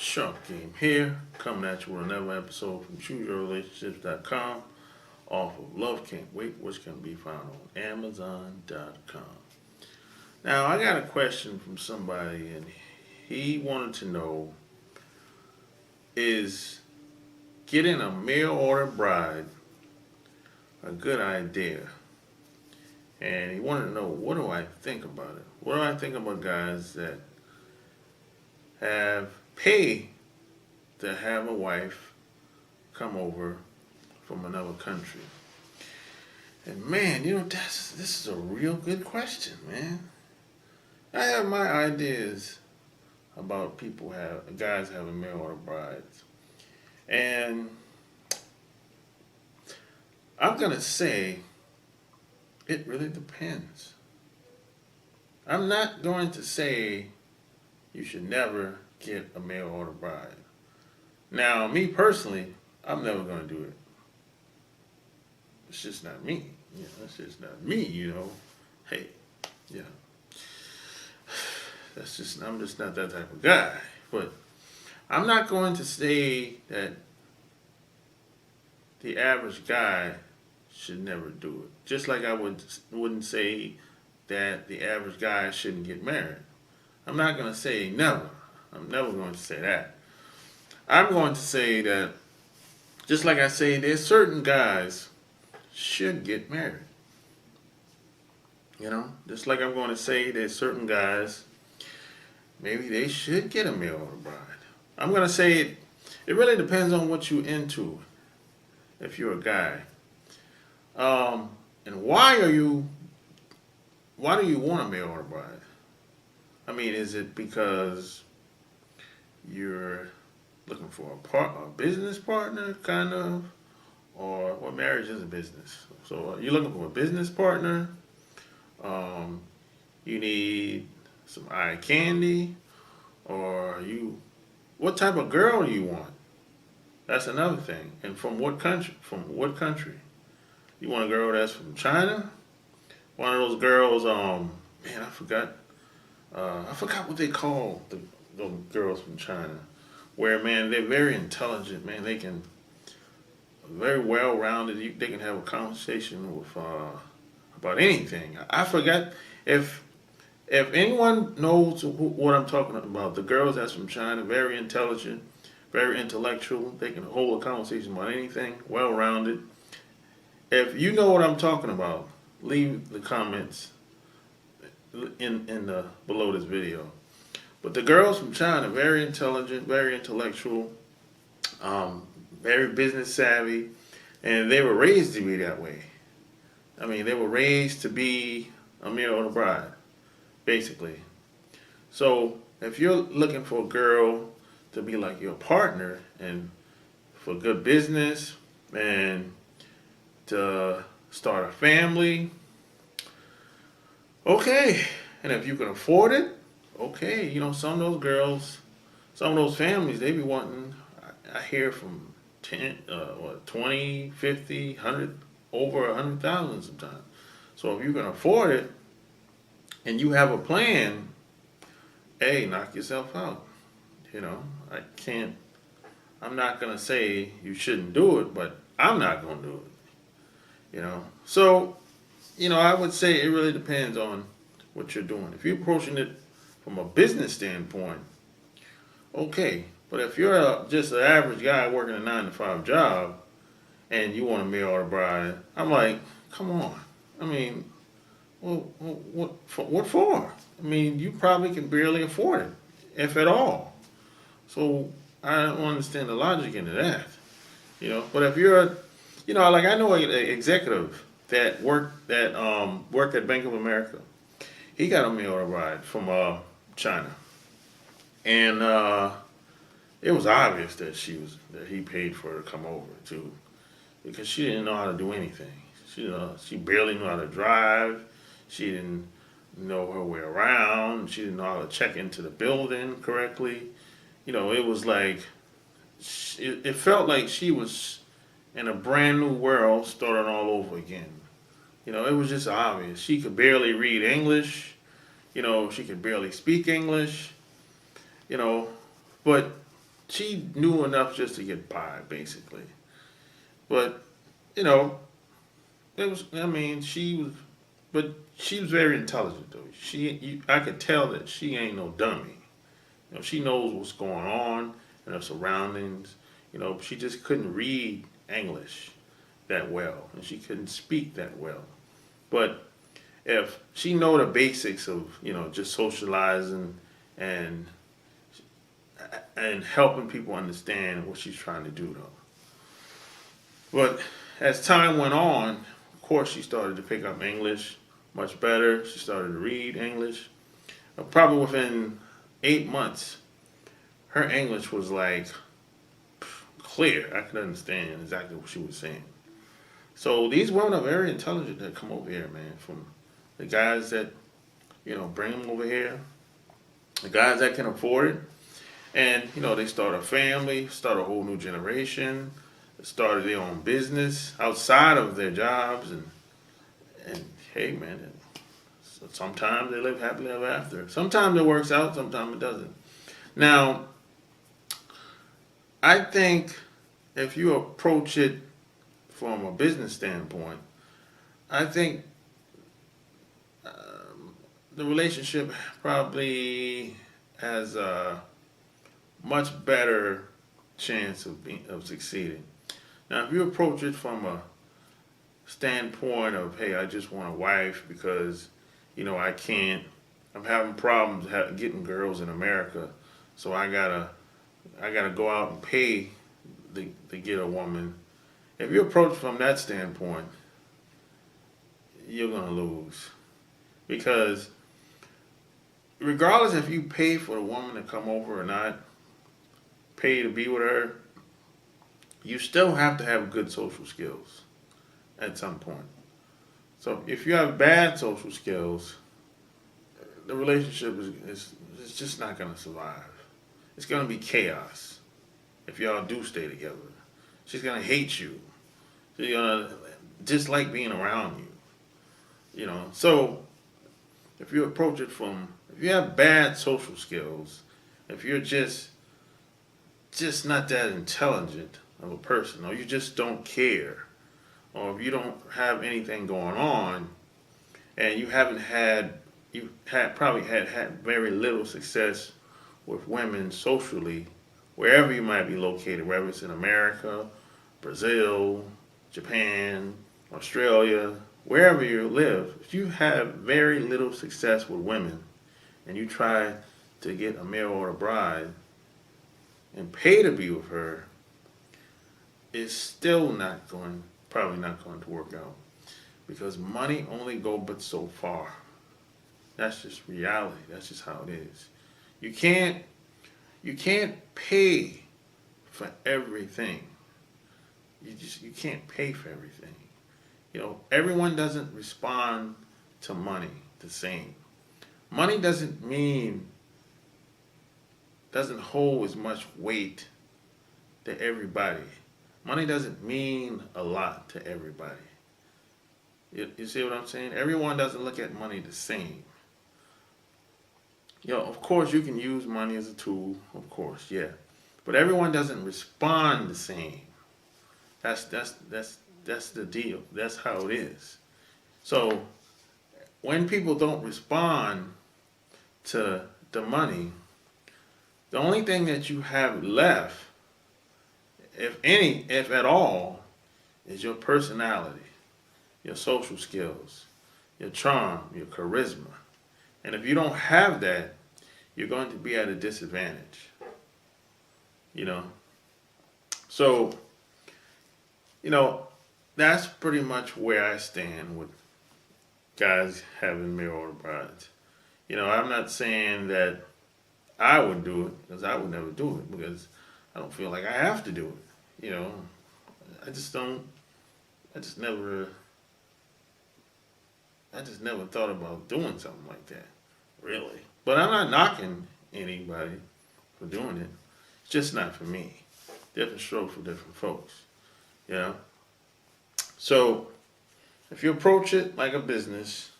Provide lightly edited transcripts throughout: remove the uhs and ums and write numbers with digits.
Sharp Game here, coming at you with another episode from ChooseYourRelationships.com off of Love Can't Wait, which can be found on Amazon.com. Now, I got a question from somebody, and he wanted to know, is getting a mail order bride a good idea? And he wanted to know, what do I think about it? What do I think about guys that have paid to have a wife come over from another country? And man, this is a real good question, man. I have my ideas about guys having mail order brides. And I'm going to say it really depends. I'm not going to say you should never get a mail order bride. Now, me personally, I'm never going to do it. It's just not me. That's just not me, Hey, yeah. I'm just not that type of guy. But I'm not going to say that the average guy should never do it. Just like I wouldn't say that the average guy shouldn't get married. I'm not going to say never. I'm never going to say that. I'm going to say that, just like I say, there's certain guys should get married. Just like I'm going to say there's certain guys, maybe they should get a mail order bride. I'm going to say it really depends on what you're into if you're a guy. And why do you want a mail order bride? I mean, is it because you're looking for a business partner, kind of? Or, well, marriage is a business. So you're looking for a business partner. You need some eye candy. Or what type of girl do you want? That's another thing. And from what country? You want a girl that's from China? One of those girls, I forgot what they call those girls from China. Where, man, they're very intelligent, man. They can, very well-rounded. They can have a conversation with about anything. I forgot if anyone knows what I'm talking about. The girls that's from China, very intelligent, very intellectual. They can hold a conversation about anything, well-rounded. If you know what I'm talking about, leave the comments in the below this video. But the girls from China, very intelligent, very intellectual, very business savvy, and they were raised to be that way. I mean, they were raised to be a mail order bride, basically. So if you're looking for a girl to be like your partner and for good business and to start a family, okay. And if you can afford it, okay. Some of those girls, some of those families, they be wanting, I hear from 20, 50, 100, over 100,000 sometimes. So if you can afford it and you have a plan, hey, knock yourself out. I'm not going to say you shouldn't do it, but I'm not going to do it. So, I would say it really depends on what you're doing. If you're approaching it from a business standpoint, okay. But if you're just an average guy working a 9-to-5 job and you want a mail order bride, I'm like, come on. I mean, well, what for? I mean, you probably can barely afford it, if at all. So I don't understand the logic into that. But if you're, like I know an executive that worked at Bank of America. He got a mail order bride from China, and it was obvious that he paid for her to come over too, because she didn't know how to do anything. She barely knew how to drive. She didn't know her way around. She didn't know how to check into the building correctly. It was like it felt like she was in a brand new world, starting all over again. It was just obvious. She could barely read English. She could barely speak English. But she knew enough just to get by, basically. But you know, it was. I mean, she was, but she was very intelligent though. I could tell that she ain't no dummy. She knows what's going on in her surroundings. She just couldn't read English that well, and she couldn't speak that well. But if she know the basics of just socializing and and helping people understand what she's trying to do though. But as time went on, of course, she started to pick up English much better. She started to read English. Probably within 8 months, her English was like clear. I could understand exactly what she was saying. So these women are very intelligent that come over here, man. From the guys that bring them over here, the guys that can afford it, and they start a family, start a whole new generation, started their own business outside of their jobs, and hey, man, sometimes they live happily ever after. Sometimes it works out, sometimes it doesn't. Now, I think if you approach it from a business standpoint, I think the relationship probably has a much better chance of succeeding. Now, if you approach it from a standpoint of, hey, I just want a wife because, I can't, I'm having problems getting girls in America, so I gotta go out and pay to get a woman. If you approach from that standpoint, you're gonna lose because regardless if you pay for the woman to come over or not, pay to be with her, you still have to have good social skills at some point. So if you have bad social skills, the relationship is just not going to survive. It's going to be chaos if y'all do stay together. She's going to hate you. She's going to dislike being around you. So if you approach it if you have bad social skills, if you're just not that intelligent of a person, or you just don't care, or if you don't have anything going on, and probably had very little success with women socially, wherever you might be located, whether it's in America, Brazil, Japan, Australia, wherever you live, if you have very little success with women, and you try to get a mail order bride and pay to be with her, it's still probably not going to work out because money only go but so far. That's just reality. That's just how it is. You can't pay for everything. You can't pay for everything. Everyone doesn't respond to money the same. Money doesn't hold as much weight to everybody. Money doesn't mean a lot to everybody. You see what I'm saying? Everyone doesn't look at money the same. Of course, you can use money as a tool, of course, yeah. But everyone doesn't respond the same. That's the deal. That's how it is. So when people don't respond to the money, the only thing that you have left, if at all, is your personality, your social skills, your charm, your charisma. And if you don't have that, you're going to be at a disadvantage. So, that's pretty much where I stand with guys having mail order brides. I'm not saying that I would do it because I would never do it because I don't feel like I have to do it. I just don't. I just never thought about doing something like that, really. But I'm not knocking anybody for doing it. It's just not for me. Different strokes for different folks, you know. So if you approach it like a business,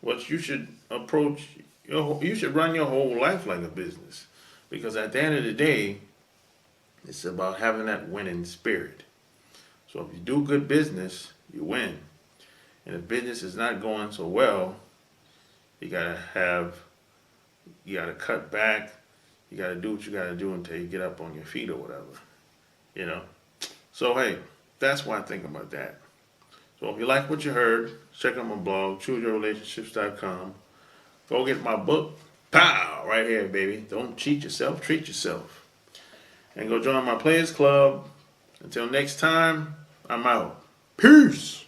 what you should approach you should run your whole life like a business. Because at the end of the day, it's about having that winning spirit. So if you do good business, you win. And if business is not going so well, you gotta have, you gotta cut back. You gotta do what you gotta do until you get up on your feet or whatever. You know. So hey, that's why I think about that. So if you like what you heard, check out my blog, chooseyourrelationships.com. Go get my book. Pow! Right here, baby. Don't cheat yourself, treat yourself. And go join my Players Club. Until next time, I'm out. Peace!